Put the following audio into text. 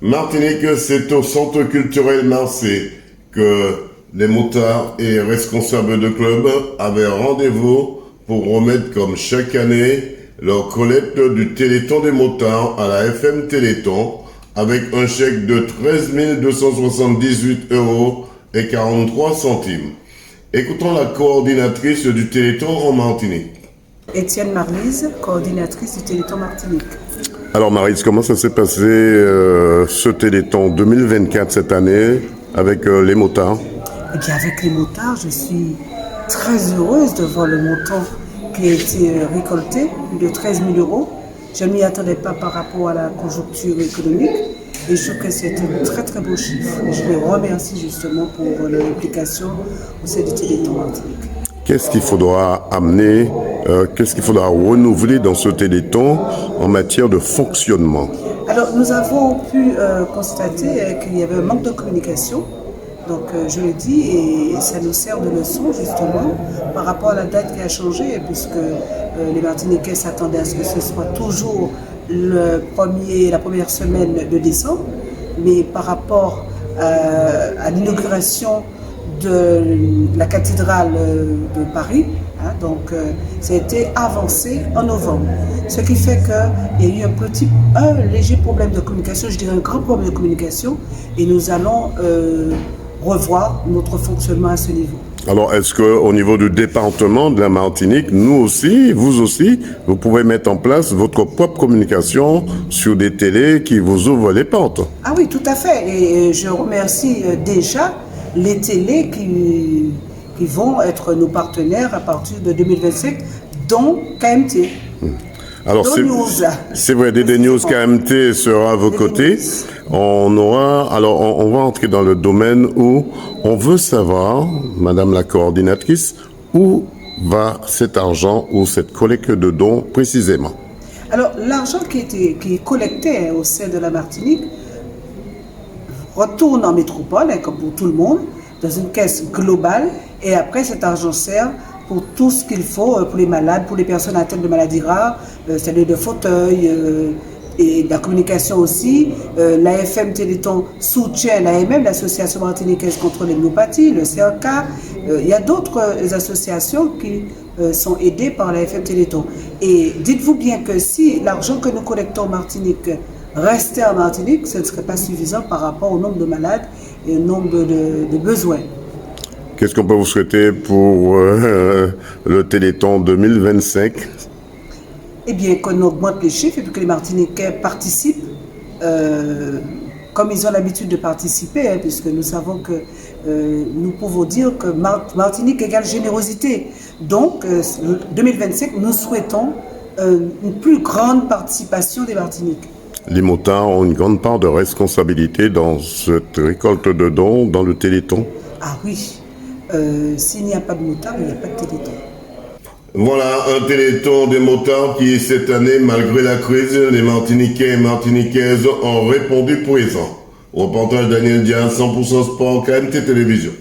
Martinique, c'est au Centre culturel Marseille que les motards et responsables de club avaient rendez-vous pour remettre comme chaque année leur collecte du Téléthon des motards à la FM Téléthon avec un chèque de 13 278 € et 43 centimes. Écoutons la coordinatrice du Téléthon en Martinique. Étienne Marlise, coordinatrice du Téléthon Martinique. Alors Maryse, comment ça s'est passé ce Téléthon 2024 cette année avec les motards? Eh bien, avec les motards, je suis très heureuse de voir le montant qui a été récolté, de 13 000 €. Je ne m'y attendais pas par rapport à la conjoncture économique et je trouve que c'est un très très beau chiffre. Et je les remercie justement pour leur implication au sein du Téléthon Martinique. Qu'est-ce qu'il faudra amener, qu'est-ce qu'il faudra renouveler dans ce Téléthon en matière de fonctionnement? Alors, nous avons pu constater qu'il y avait un manque de communication. Donc, je le dis, et ça nous sert de leçon justement par rapport à la date qui a changé, puisque les Martiniquais s'attendaient à ce que ce soit toujours la première semaine de décembre. Mais par rapport à l'inauguration de la cathédrale de Paris, donc ça a été avancé en novembre. Ce qui fait qu'il y a eu un léger problème de communication, je dirais un grand problème de communication, et nous allons revoir notre fonctionnement à ce niveau. Alors, est-ce qu'au niveau du département de la Martinique, nous aussi, vous pouvez mettre en place votre propre communication sur des télés qui vous ouvrent les portes? Ah oui, tout à fait. Et je remercie déjà les télés qui vont être nos partenaires à partir de 2025, dont KMT. Alors, c'est vrai, DD News KMT sera à vos côtés. On va entrer dans le domaine où on veut savoir, Madame la coordinatrice, où va cet argent ou cette collecte de dons précisément? Alors, l'argent qui est collecté au sein de la Martinique retourne en métropole, comme pour tout le monde, dans une caisse globale, et après cet argent sert pour tout ce qu'il faut pour les malades, pour les personnes atteintes de maladies rares, c'est-à-dire de fauteuils et de la communication aussi. L'AFM Téléthon soutient l'AMM, l'Association martiniquaise contre l'hémiopathie, le CRK. Il y a d'autres associations qui sont aidées par l'AFM Téléthon. Et dites-vous bien que si l'argent que nous collectons en Martinique restait en Martinique, ce ne serait pas suffisant par rapport au nombre de malades et au nombre de besoins. Qu'est-ce qu'on peut vous souhaiter pour le Téléthon 2025? Eh bien, qu'on augmente les chiffres et que les Martiniquais participent comme ils ont l'habitude de participer, puisque nous savons que nous pouvons dire que Martinique égale générosité. Donc, 2025, nous souhaitons une plus grande participation des Martiniquais. Les motards ont une grande part de responsabilité dans cette récolte de dons, dans le Téléthon. Ah oui. S'il n'y a pas de motards, il n'y a pas de Téléthon. Voilà un Téléthon des motards qui, cette année, malgré la crise, les Martiniquais et Martiniquaises ont répondu présent. Reportage Daniel Diaz, 100% Sport, KMT Télévision.